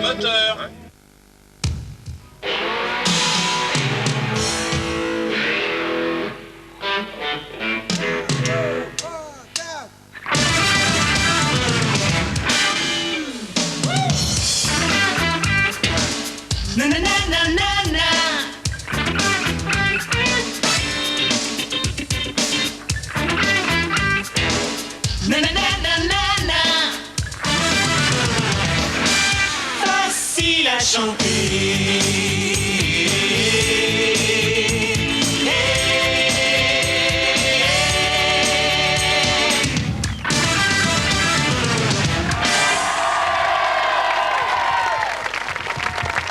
Moteur. Na na na na na na. Na na na na na na. Facile à chanter.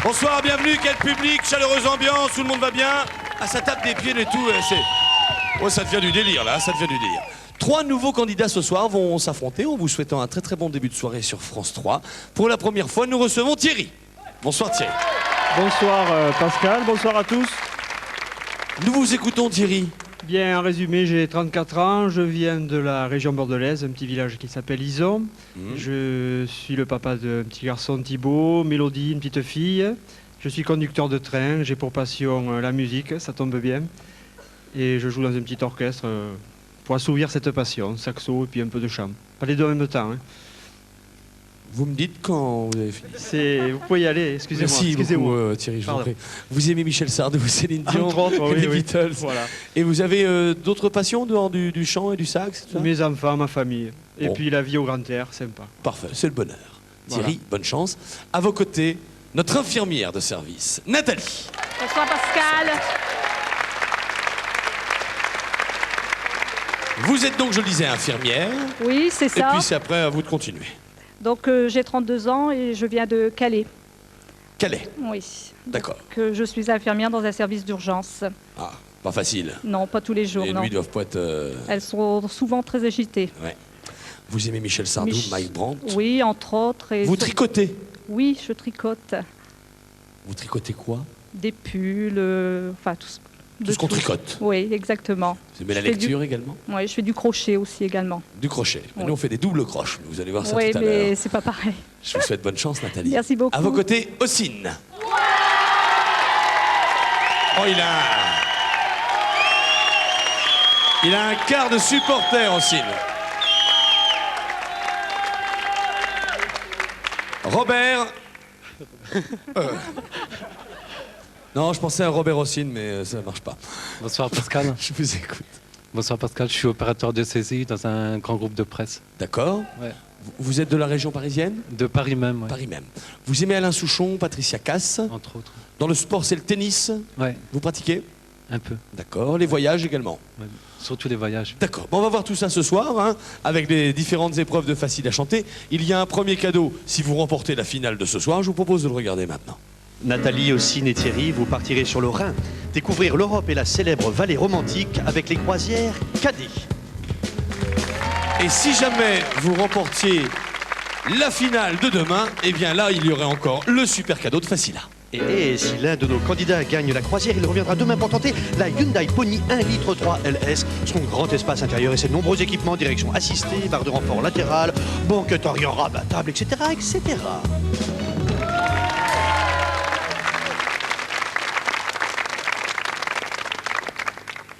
Bonsoir, bienvenue, quel public, chaleureuse ambiance, tout le monde va bien. Ah, ça tape des pieds et tout, c'est... Oh, ça devient du délire, là, ça devient du délire. 3 nouveaux candidats ce soir vont s'affronter en vous souhaitant un très très bon début de soirée sur France 3. Pour la première fois, nous recevons Thierry. Bonsoir Thierry. Bonsoir Pascal, bonsoir à tous. Nous vous écoutons Thierry. Bien, en résumé, j'ai 34 ans, je viens de la région bordelaise, un petit village qui s'appelle Ison. Je suis le papa d'un petit garçon Thibaut, Mélodie, une petite fille. Je suis conducteur de train, j'ai pour passion la musique, ça tombe bien. Et je joue dans un petit orchestre pour assouvir cette passion, saxo et puis un peu de chant. Pas les deux en même temps. Hein. Vous me dites quand vous avez fini. Vous pouvez y aller, excusez-moi. Merci beaucoup Thierry, je vous en prie. Vous aimez Michel Sardou, Céline Dion, les Beatles. Voilà. Et vous avez d'autres passions dehors du chant et du sax, tout ça? Mes enfants, ma famille. Et puis la vie au grand air, sympa. Parfait, c'est le bonheur. Thierry, bonne chance. À vos côtés, notre infirmière de service, Nathalie. Bonsoir Pascal. Vous êtes donc, je le disais, infirmière. Oui, c'est ça. Et puis c'est après à vous de continuer. Donc j'ai 32 ans et je viens de Calais. Calais. Oui. D'accord. Que je suis infirmière dans un service d'urgence. Ah, pas facile. Non, pas tous les jours. Les non. nuits doivent pas être... Elles sont souvent très agitées. Ouais. Vous aimez Michel Sardou, Mike Brandt? Oui, entre autres. Et vous tricotez? Oui, je tricote. Vous tricotez quoi? Des pulls, enfin tout. Tout ce qu'on tricote. Oui, exactement. Vous aimez la lecture également? Oui, je fais du crochet aussi également. Du crochet. Oui. Nous, on fait des doubles croches. Vous allez voir ça oui, tout à l'heure. Oui, mais c'est pas pareil. Je vous souhaite bonne chance, Nathalie. Merci beaucoup. À vos côtés, Ossine. Oh, il a un quart de supporter, Ossine. Robert. Non, je pensais à Robert Ossine, mais ça ne marche pas. Bonsoir Pascal. Je vous écoute. Bonsoir Pascal, je suis opérateur de saisie dans un grand groupe de presse. D'accord. Ouais. Vous êtes de la région parisienne? De Paris même, oui. Paris même. Vous aimez Alain Souchon, Patricia Cass? Entre autres. Dans le sport, c'est le tennis? Ouais. Vous pratiquez? Un peu. D'accord. Les voyages également? Ouais. Surtout les voyages. D'accord. Bon, on va voir tout ça ce soir, hein, avec les différentes épreuves de Facile à chanter. Il y a un premier cadeau si vous remportez la finale de ce soir. Je vous propose de le regarder maintenant. Nathalie, Ossine et Thierry, vous partirez sur le Rhin, découvrir l'Europe et la célèbre vallée romantique avec les croisières Cadé. Et si jamais vous remportiez la finale de demain, eh bien là, il y aurait encore le super cadeau de Facile. Et si l'un de nos candidats gagne la croisière, il reviendra demain pour tenter la Hyundai Pony 1 litre 3 LS. Son grand espace intérieur et ses nombreux équipements, direction assistée, barre de renfort latérale, banquette arrière rabattable, etc., etc.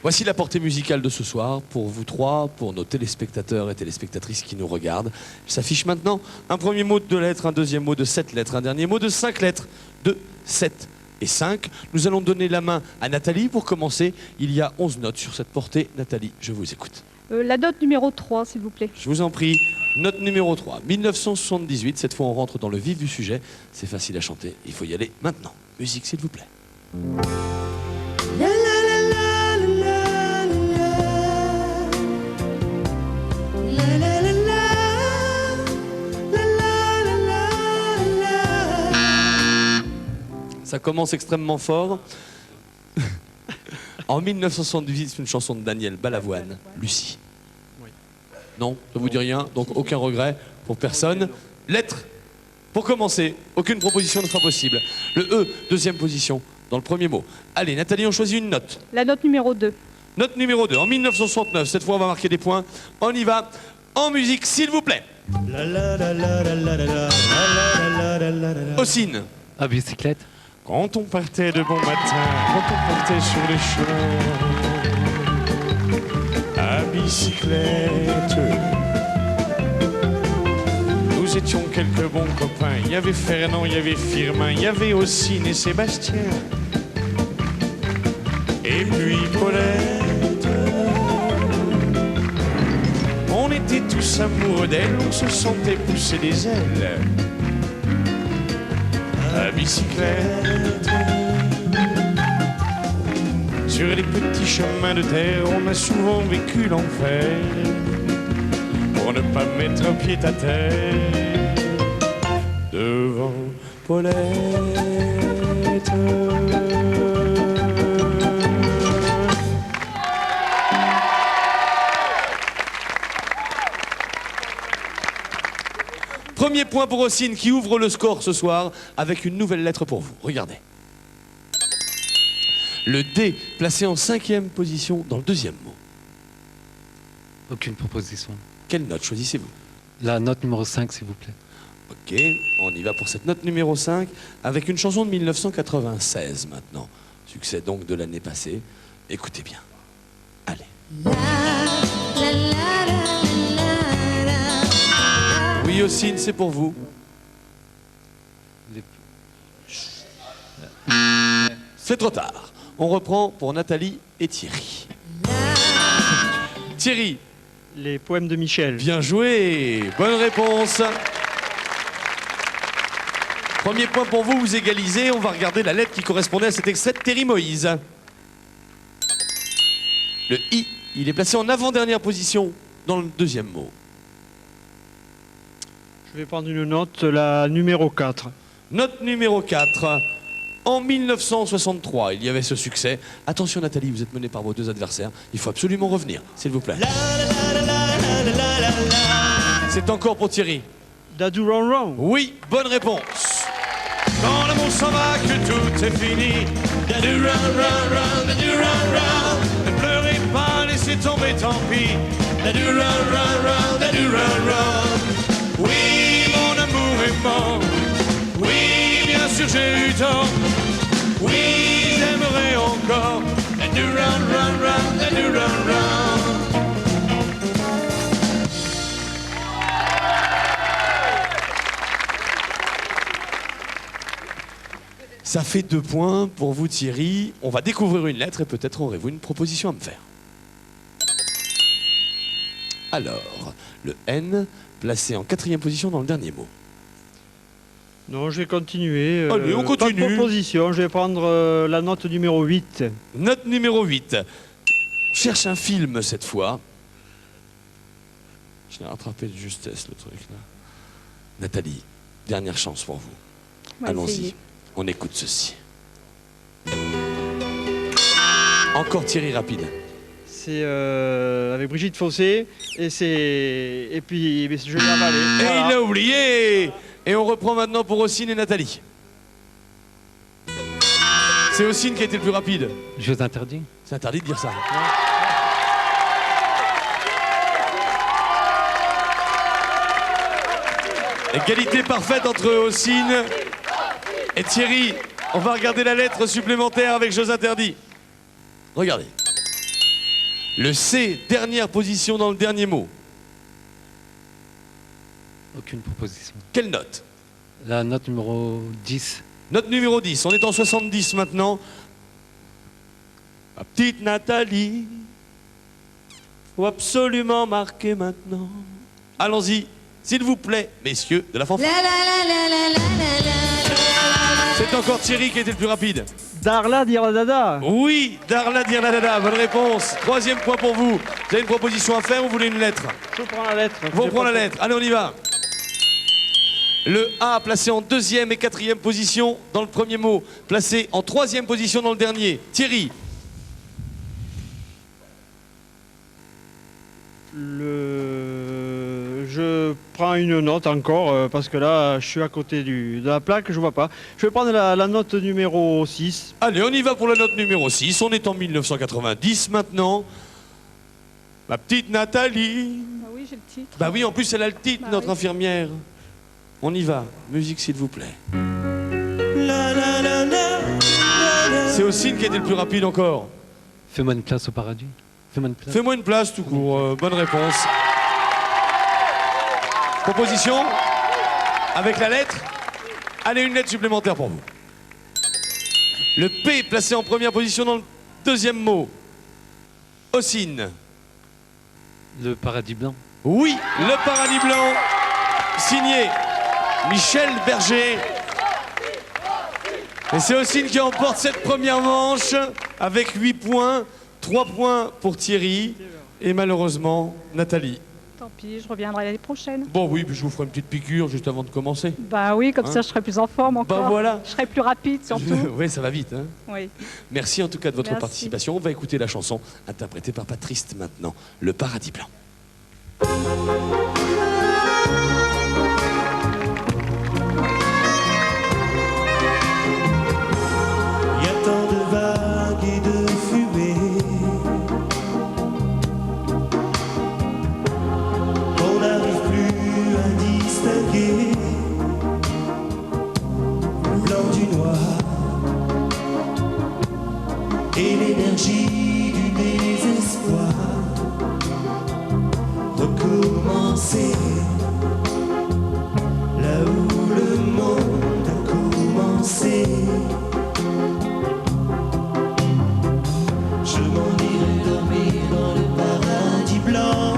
Voici la portée musicale de ce soir pour vous trois, pour nos téléspectateurs et téléspectatrices qui nous regardent. Il s'affiche maintenant un premier mot de 2 lettres, un deuxième mot de 7 lettres, un dernier mot de 5 lettres, 2, 7 et 5. Nous allons donner la main à Nathalie pour commencer. Il y a 11 notes sur cette portée. Nathalie, je vous écoute. La note numéro 3, s'il vous plaît. Je vous en prie. Note numéro 3, 1978. Cette fois, on rentre dans le vif du sujet. C'est facile à chanter. Il faut y aller maintenant. Musique, s'il vous plaît. Ça commence extrêmement fort. En 1978, c'est une chanson de Daniel Balavoine, Lucie. Oui. Non, ça vous dit rien, donc aucun regret pour personne. Lettre, pour commencer, aucune proposition ne sera possible. Le E, deuxième position, dans le premier mot. Allez, Nathalie, on choisit une note. La note numéro 2. Note numéro 2, en 1969. Cette fois, on va marquer des points. On y va. En musique, s'il vous plaît. La la la la la la la la la la. Ossine. À bicyclette. Quand on partait de bon matin, quand on partait sur les chemins, à bicyclette. Nous étions quelques bons copains. Il y avait Fernand, il y avait Firmin, il y avait Ossine et Sébastien. Et puis Paulette. On était tous amoureux d'elle, on se sentait pousser des ailes. À bicyclette. Sur les petits chemins de terre, on a souvent vécu l'enfer. Pour ne pas mettre un pied à terre devant Paulette. Premier point pour Ossine qui ouvre le score ce soir avec une nouvelle lettre pour vous. Regardez. Le D placé en 5e position dans le deuxième mot. Aucune proposition. Quelle note choisissez-vous? La note numéro 5, s'il vous plaît. Ok, on y va pour cette note numéro 5 avec une chanson de 1996 maintenant. Succès donc de l'année passée. Écoutez bien. Allez. Oui, Ossine, c'est pour vous. C'est trop tard. On reprend pour Nathalie et Thierry. Thierry. Les poèmes de Michel. Bien joué. Bonne réponse. Premier point pour vous, vous égalisez. On va regarder la lettre qui correspondait à cet extrait de Terry Moïse. Le I, il est placé en avant-dernière position dans le deuxième mot. Je vais prendre une note, la numéro 4. Note numéro 4. En 1963, il y avait ce succès. Attention Nathalie, vous êtes menée par vos deux adversaires. Il faut absolument revenir, s'il vous plaît. C'est encore pour Thierry. Dadou Ron Ron. Oui, bonne réponse. Quand l'amour s'en va, que tout est fini. Dadou Ron Ron Ron, Dadou Ron Ron. Ne pleurez pas, laissez tomber, tant pis. Dadou Ron Ron Ron, Dadou Ron Ron. Oui, mon amour est mort. Oui, bien sûr j'ai eu tort. Oui, j'aimerais encore. Dadou Ron Ron Ron, Dadou Ron Ron. Ça fait 2 points pour vous Thierry. On va découvrir une lettre et peut-être aurez-vous une proposition à me faire. Alors, le N placé en 4e position dans le dernier mot. Non, je vais continuer. Allez, on continue. Pas de proposition, je vais prendre la note numéro 8. Note numéro 8. On cherche un film cette fois. Je l'ai rattrapé de justesse le truc là. Nathalie, dernière chance pour vous. On va Allons-y. essayer. On écoute ceci. Encore Thierry rapide. C'est avec Brigitte Fossé et puis je l'ai avalé. Et il l'a oublié. Et on reprend maintenant pour Ossine et Nathalie. C'est Ossine qui a été le plus rapide. Jeux interdits. C'est interdit de dire ça. Égalité parfaite entre Ossine et Thierry. On va regarder la lettre supplémentaire avec Jeux interdits. Regardez. Le C, dernière position dans le dernier mot. Aucune proposition. Quelle note? La note numéro 10. Note numéro 10. On est en 70 maintenant. Ma petite Nathalie. Faut absolument marquer maintenant. Allons-y, s'il vous plaît, messieurs de la fanfare. C'est encore Thierry qui était le plus rapide. Darla Diradada. Oui, Darla Dirladada, bonne réponse. 3e point pour vous. Vous avez une proposition à faire ou vous voulez une lettre? Je prends la lettre. On prend la lettre. Allez, on y va. Le A placé en 2e et 4e position dans le premier mot. Placé en 3e position dans le dernier. Thierry. Je prends une note encore parce que là je suis à côté de la plaque, je vois pas. Je vais prendre la note numéro 6. Allez, on y va pour la note numéro 6. On est en 1990 maintenant. Ma petite Nathalie. Ah oui, j'ai le titre. Bah oui, en plus elle a le titre, Bah notre oui. infirmière. On y va. Musique, s'il vous plaît. C'est Ossine qui a été le plus rapide encore. Fais-moi une place au paradis. Fais-moi une place. Fais-moi une place, tout court. Bonne réponse. Proposition avec la lettre. Allez, une lettre supplémentaire pour vous. Le P placé en première position dans le deuxième mot. Ossine. Le paradis blanc. Oui, le paradis blanc. Signé Michel Berger. Et c'est Ossine qui remporte cette première manche avec 8 points. 3 points pour Thierry. Et malheureusement, Nathalie. Tant pis, je reviendrai l'année prochaine. Bon, oui, puis je vous ferai une petite piqûre juste avant de commencer. Bah oui, comme Hein? ça je serai plus en forme encore. Bah voilà. Je serai plus rapide surtout. Oui, ça va vite. Hein. Oui. Merci en tout cas de votre Merci. participation. On va écouter la chanson interprétée par Patrice maintenant, Le Paradis Blanc. Y a tant de vagues et de fumée qu'on n'arrive plus à distinguer le blanc du noir et l'énergie du désespoir. Recommencer là où le monde a commencé. Je m'en irai dormir dans le paradis blanc,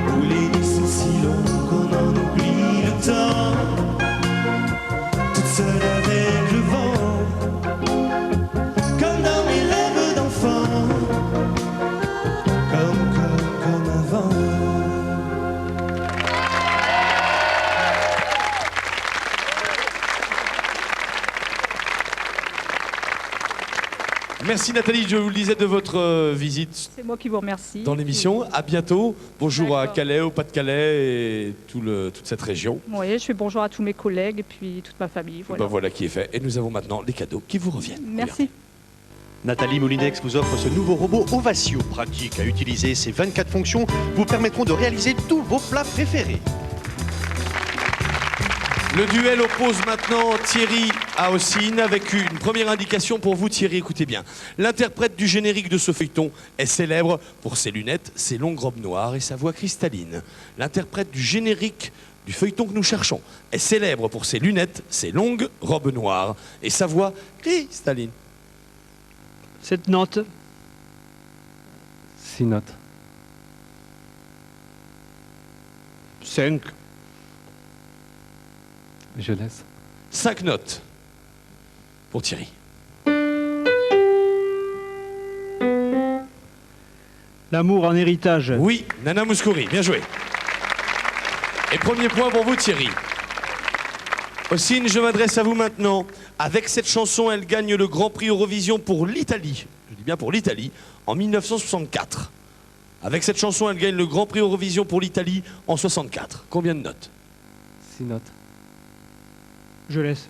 où les nuits sont si longues qu'on en oublie le temps, toute seule avec le vent, comme dans mes rêves d'enfant, comme avant. Merci Nathalie, je vous le disais de votre visite C'est moi qui vous remercie. dans l'émission. À bientôt. Bonjour à D'accord. Calais, au Pas-de-Calais et toute cette région. Oui, je fais bonjour à tous mes collègues et puis toute ma famille. Voilà. Ben voilà qui est fait. Et nous avons maintenant les cadeaux qui vous reviennent. Merci. Nathalie Moulinex vous offre ce nouveau robot Ovatio. Pratique à utiliser, ses 24 fonctions vous permettront de réaliser tous vos plats préférés. Le duel oppose maintenant Thierry à Ossine avec une première indication pour vous, Thierry, écoutez bien. L'interprète du générique de ce feuilleton est célèbre pour ses lunettes, ses longues robes noires et sa voix cristalline. L'interprète du générique du feuilleton que nous cherchons est célèbre pour ses lunettes, ses longues robes noires et sa voix cristalline. Cette note, 6 notes. 5. Je laisse. 5 notes pour Thierry. L'amour en héritage. Oui, Nana Mouskouri, bien joué. Et premier point pour vous, Thierry. Ossine, je m'adresse à vous maintenant. Avec cette chanson, elle gagne le Grand Prix Eurovision pour l'Italie. Je dis bien pour l'Italie, en 1964. Avec cette chanson, elle gagne le Grand Prix Eurovision pour l'Italie en 64. Combien de notes? 6 notes. Je laisse.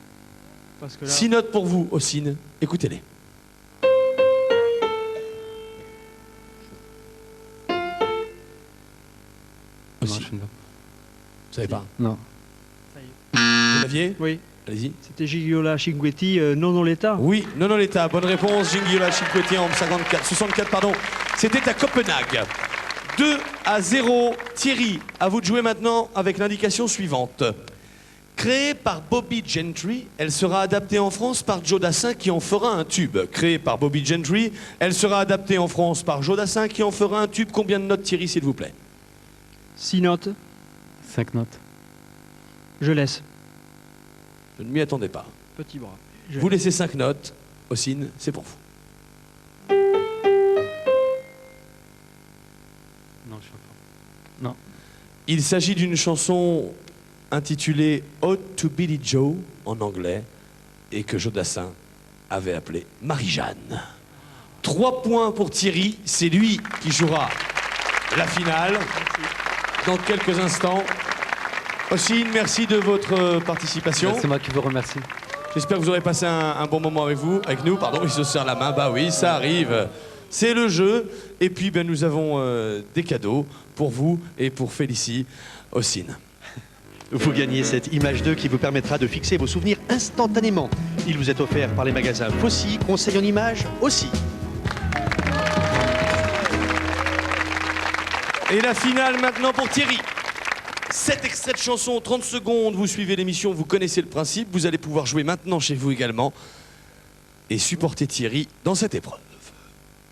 Parce que là, 6 notes pour vous, Ossine. Écoutez-les. Non, Ossine, je ne veux vous savez pas? Non. Vous l'aviez? oui, Allez-y. c'était Gigiola Cinquetti, non non l'État. Oui, non, l'État. Bonne réponse. Gingiola Cinquetti en 64, pardon. C'était à Copenhague. 2-0. Thierry, à vous de jouer maintenant avec l'indication suivante. Créée par Bobby Gentry, elle sera adaptée en France par Joe Dassin qui en fera un tube. Créée par Bobby Gentry, elle sera adaptée en France par Joe Dassin qui en fera un tube. Combien de notes, Thierry, s'il vous plaît? 6 notes. 5 notes. Je laisse. Je ne m'y attendais pas. Petit bras. Je Vous laissez 5 notes. Ossine, c'est pour vous. Non, je ne veux pas. Il s'agit d'une chanson intitulée Ode to Billy Joe en anglais et que Joe Dassin avait appelée Marie-Jeanne. 3 points pour Thierry, c'est lui qui jouera la finale dans quelques instants. Ossine, merci de votre participation. C'est moi qui vous remercie. J'espère que vous aurez passé un bon moment avec nous. Pardon, il se serre la main. Bah oui, ça arrive. c'est le jeu. Et puis ben, nous avons des cadeaux pour vous et pour Félicie Ossine. Vous gagnez cette image 2 qui vous permettra de fixer vos souvenirs instantanément. Il vous est offert par les magasins Fossi, Conseil en images aussi. Et la finale maintenant pour Thierry. 7 extraits de chansons, 30 secondes, vous suivez l'émission, vous connaissez le principe, vous allez pouvoir jouer maintenant chez vous également et supporter Thierry dans cette épreuve.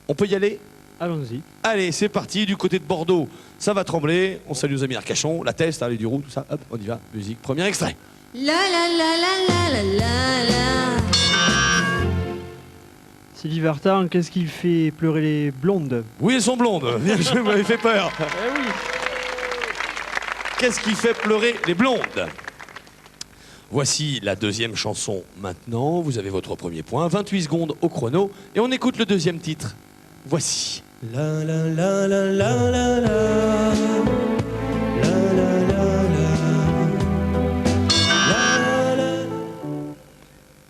On peut y aller ? Allons-y. Allez, c'est parti, du côté de Bordeaux, ça va trembler, on salue nos amis Arcachon, la Teste, les Duroux, tout ça, hop, on y va, musique, premier extrait. La la la la la la la. Sylvie Vartan, qu'est-ce qui fait pleurer les blondes? Oui, elles sont blondes, bien joué, vous m'avez fait peur. Eh oui. Qu'est-ce qui fait pleurer les blondes? Voici la deuxième chanson maintenant. Vous avez votre premier point. 28 secondes au chrono. Et on écoute le deuxième titre. Voici. La la la la la la la. La la la la. La la.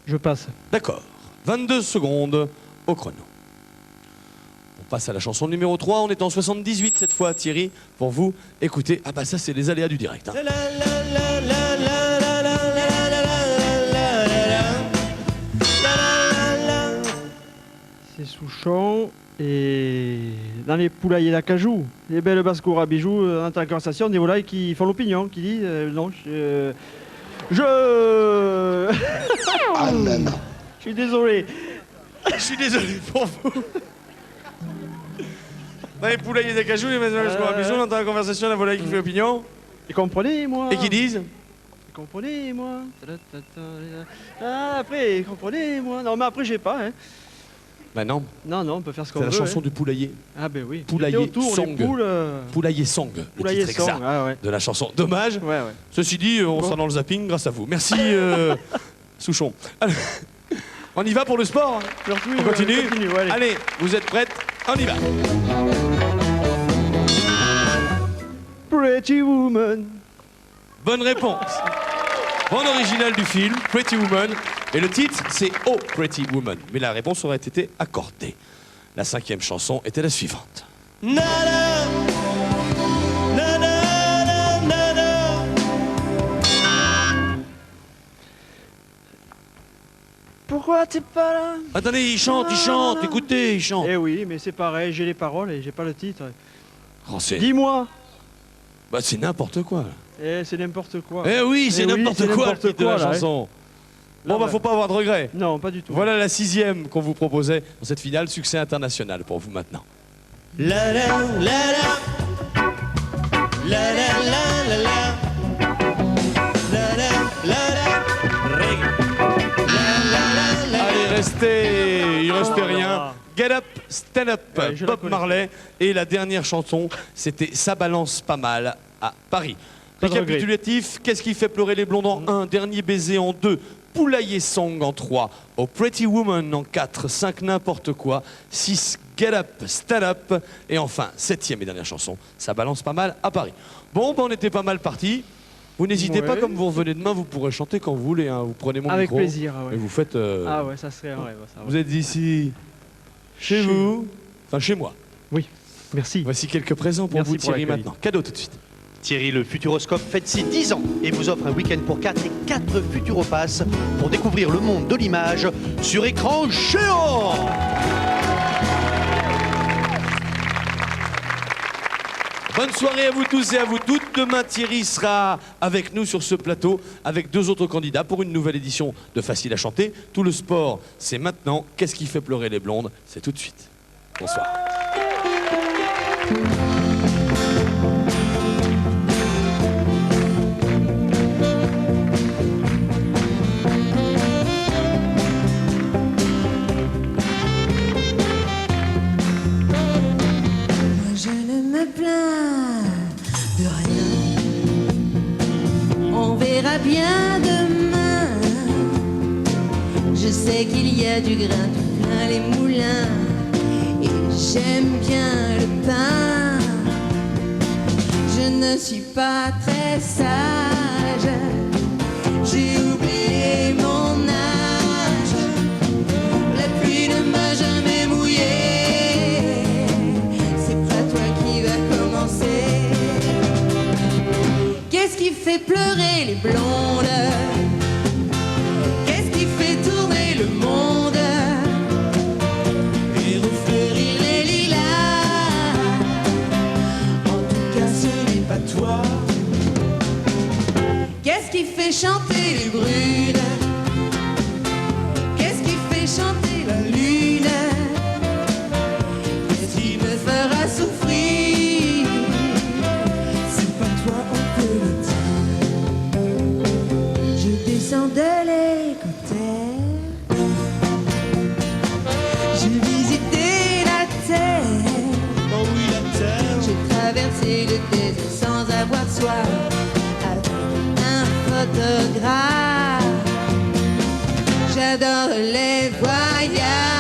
Je passe. D'accord. 22 secondes au chrono. On passe à la chanson numéro 3. On est en 78 cette fois, Thierry. Pour vous, écoutez. Ah bah ça, c'est les aléas du direct. Hein. La la la la la la la la. C'est Souchon et dans les poulaillers d'acajou, les belles basses-cours à bijoux, dans la conversation, des volailles qui font l'opinion, qui disent non, je... Ah non, non. Je suis désolé. Je suis désolé pour vous. Dans les poulaillers d'acajou, les maisons à bisous, on entend la conversation de la volaille qui fait opinion. Et comprenez, moi. Et qui disent Et comprenez, moi. Ah, après, comprenez, moi. Non, mais après, j'ai pas, hein. Bah non, Non, non, on peut faire ce qu'on c'est veut. la chanson hein. du poulailler. Ah, ben oui. Poulailler J'étais autour, Song. les poules. Poulailler Song, le Poulailler titre Song, exact ah ouais. de la chanson. Dommage. Ouais, ouais. Ceci dit, on sera dans le zapping grâce à vous. Merci, Souchon. Alors, on y va pour le sport. On continue. Ouais, allez. Allez, vous êtes prêtes? On y va. Pretty Woman. Bonne réponse. Bande originale du film, Pretty Woman. Et le titre, c'est Oh Pretty Woman. Mais la réponse aurait été accordée. La cinquième chanson était la suivante. Na na. Na na na na. Pourquoi t'es pas là? Attendez, il chante, écoutez, il chante. Eh oui, mais c'est pareil, j'ai les paroles et j'ai pas le titre. Oh, c'est Dis-moi. bah, c'est n'importe quoi. Là. Eh, c'est n'importe quoi. Eh oui, c'est Eh oui, n'importe c'est quoi le n'importe titre de la quoi, là, chanson. Là, Bon, bah, bah. faut pas avoir de regrets. Non, pas du tout. Voilà la sixième qu'on vous proposait dans cette finale. Succès international pour vous maintenant. La la la la. La la la la la. La la la la. Règle. Allez, il restait rien. Get Up, Stand Up, Ouais, je la Bob connais. Marley. Et la dernière chanson, c'était Ça balance pas mal à Paris. Pas de Récapitulatif, qu'est-ce qui fait pleurer les blondes en 1, Dernier baiser en 2, Poulailler Song en 3, Oh Pretty Woman en 4, 5 N'importe quoi, 6 Get Up, Stand Up, et enfin, 7e et dernière chanson, Ça balance pas mal à Paris. Bon, ben on était pas mal partis. Vous n'hésitez pas, Ouais. comme vous revenez demain, vous pourrez chanter quand vous voulez. Hein. Vous prenez mon Avec micro plaisir, ah ouais. et vous faites... Ah ouais, ça serait un rêve. Ça, ouais. Vous êtes ici, chez vous, enfin chez moi. Oui, merci. Voici quelques présents pour Merci vous, pour Thierry, l'accueil. maintenant. Cadeau tout de suite. Thierry, le Futuroscope fête ses 10 ans et vous offre un week-end pour 4 et 4 Futuropass pour découvrir le monde de l'image sur écran géant. Bonne soirée à vous tous et à vous toutes. Demain, Thierry sera avec nous sur ce plateau avec 2 autres candidats pour une nouvelle édition de Facile à chanter. Tout le sport, c'est maintenant. Qu'est-ce qui fait pleurer les blondes? C'est tout de suite. Bonsoir. Je ne me plains de rien. On verra bien demain. Je sais qu'il y a du grain tout plein les moulins. Et j'aime bien le pain. Je ne suis pas très sage. J'ai oublié mon âge. La pluie ne m'a jamais mouillé. fait pleurer les blondes? Qu'est-ce qui fait tourner le monde et refleurir les lilas? En tout cas, ce n'est pas toi. Qu'est-ce qui fait chanter les brunes? Qu'est-ce qui fait chanter la lune? Qu'est-ce qui me fera souffrir? C'est pas toi, on te le dit. Je descends de l'hélicoptère. J'ai visité la terre. Oh oui, la terre. J'ai traversé le désert sans avoir soif. Photographe, j'adore les voyages.